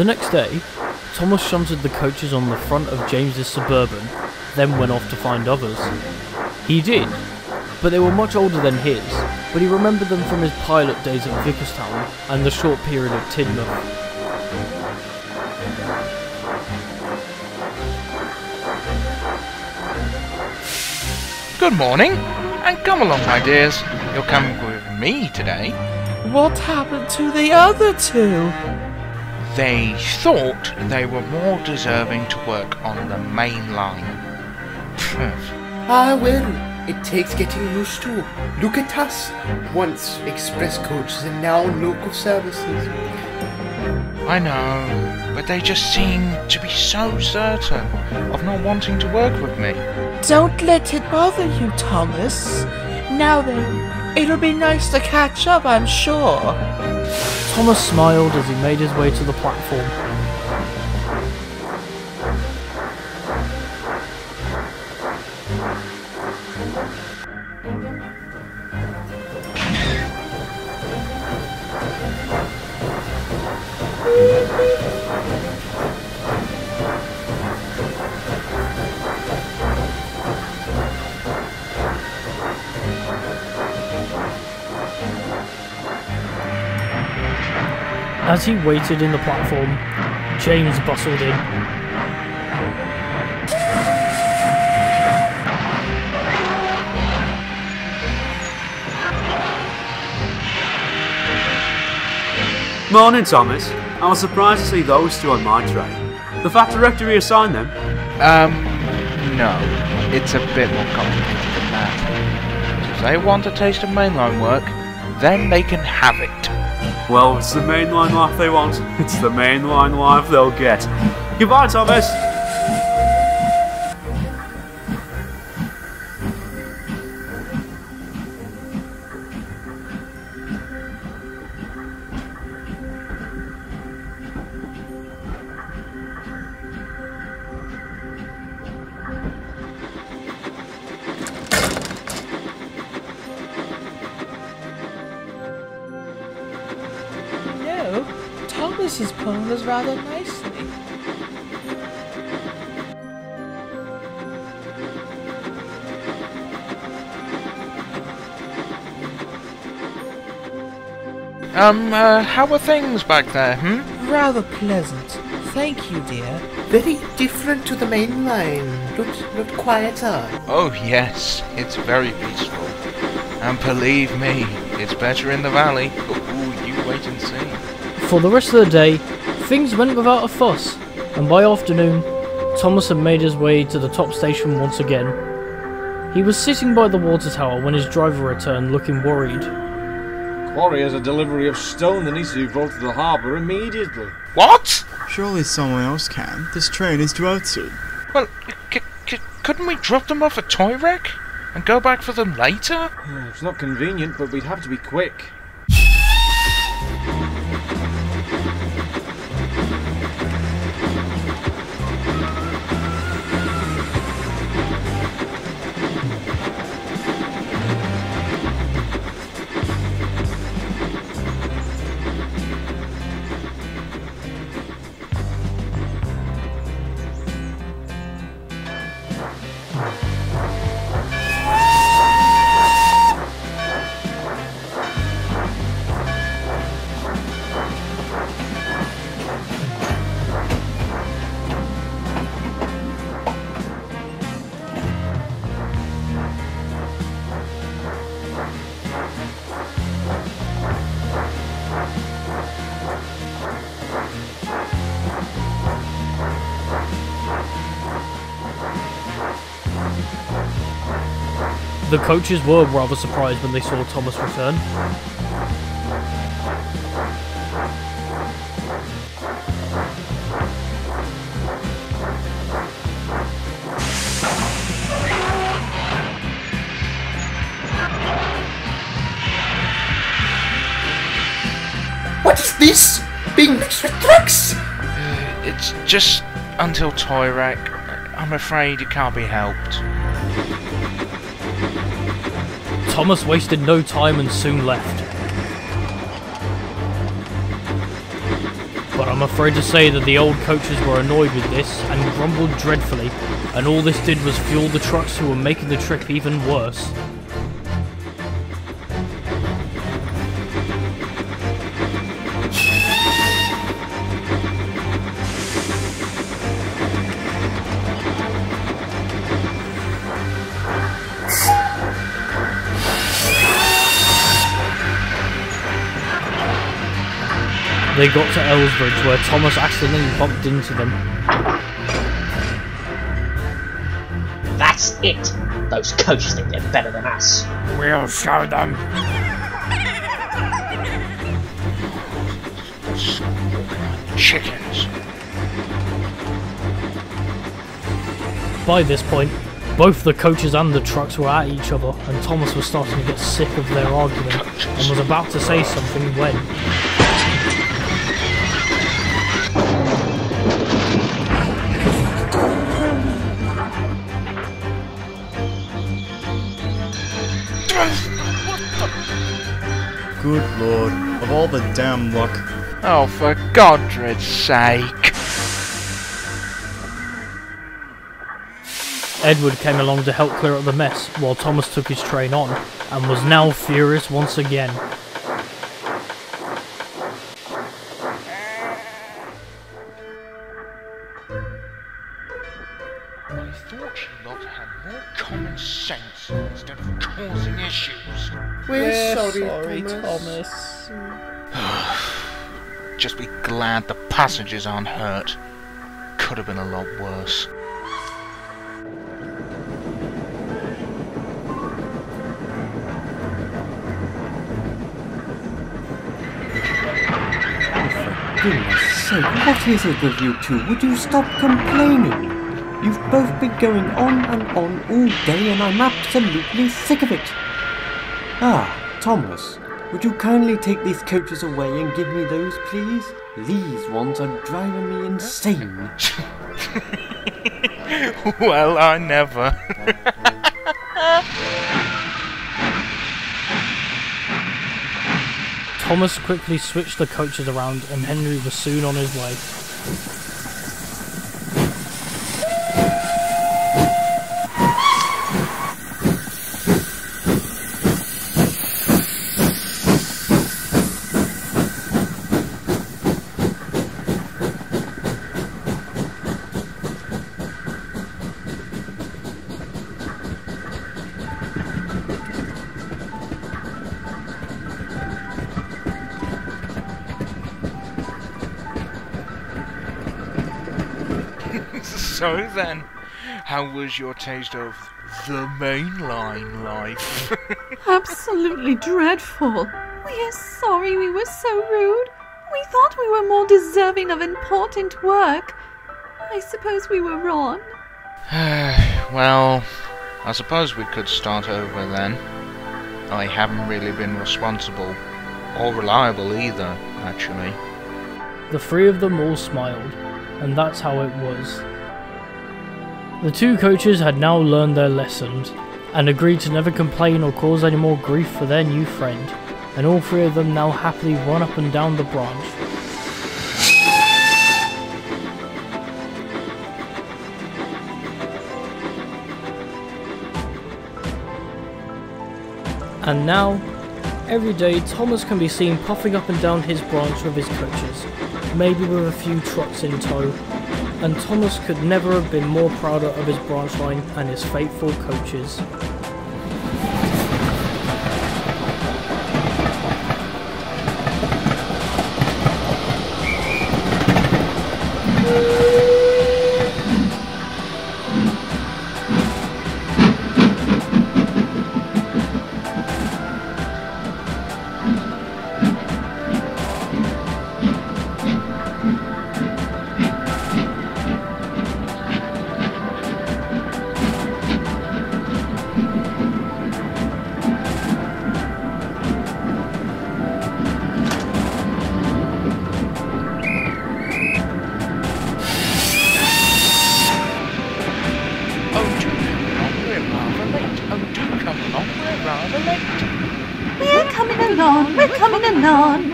The next day, Thomas shunted the coaches on the front of James's Suburban, then went off to find others. He did, but they were much older than his, but he remembered them from his pilot days at Vickerstown and the short period at Tidmouth. Good morning, and come along, my dears. You're coming with me today. What happened to the other two? They thought they were more deserving to work on the main line. Ah well, it takes getting used to. Look at us, once express coaches and now local services. I know, but they just seem to be so certain of not wanting to work with me. Don't let it bother you, Thomas. Now then, it'll be nice to catch up, I'm sure. Thomas smiled as he made his way to the platform. As he waited in the platform, James bustled in. Morning, Thomas. I was surprised to see those two on my train. The fact director reassigned them? No. It's a bit more complicated than that. If they want a taste of mainline work, then they can have it. Well, it's the mainline life they want. It's the mainline life they'll get. Goodbye, Thomas! Thomas is pulling us rather nicely. How are things back there, Rather pleasant. Thank you, dear. Very different to the main line. Look quieter. Oh yes, it's very peaceful. And believe me, it's better in the valley. Ooh, you wait and see. For the rest of the day, things went without a fuss, and by afternoon, Thomas had made his way to the top station once again. He was sitting by the water tower when his driver returned, looking worried. Quarry has a delivery of stone that needs to be brought to the harbour immediately. What? Surely someone else can. This train is due out soon. Well, couldn't we drop them off at Toy Wreck and go back for them later? It's not convenient, but we'd have to be quick. The coaches were rather surprised when they saw Thomas return. What is this? Being mixed with trucks? It's just until Toy Wreck. I'm afraid it can't be helped. Thomas wasted no time and soon left. But a I'm afraid to say that the old coaches were annoyed with this and grumbled dreadfully, and all this did was fuel the trucks who were making the trip even worse. They got to Ellsbridge, where Thomas accidentally bumped into them. That's it! Those coaches think they're better than us. We'll show them. Chickens. By this point, both the coaches and the trucks were at each other, and Thomas was starting to get sick of their argument, and was about to say something when... Good lord, of all the damn luck. Oh, for Godred's sake. Edward came along to help clear up the mess, while Thomas took his train on, and was now furious once again. I thought you lot had more common sense instead of causing issues. We're sorry, Thomas. Just be glad the passengers aren't hurt. Could have been a lot worse. Goodness sake, what is it with you two? Would you stop complaining? You've both been going on and on all day and I'm absolutely sick of it. Ah, Thomas, would you kindly take these coaches away and give me those, please? These ones are driving me insane. Well, I never. Thomas quickly switched the coaches around and Henry was soon on his way. So then, how was your taste of the mainline life? Absolutely dreadful. We are sorry we were so rude. We thought we were more deserving of important work. I suppose we were wrong. Well, I suppose we could start over then. I haven't really been responsible, or reliable either, actually. The three of them all smiled, and that's how it was. The two coaches had now learned their lessons, and agreed to never complain or cause any more grief for their new friend, and all three of them now happily run up and down the branch. And now, every day Thomas can be seen puffing up and down his branch with his coaches, maybe with a few trucks in tow, and Thomas could never have been more prouder of his branch line and his faithful coaches. We're coming along.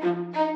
you.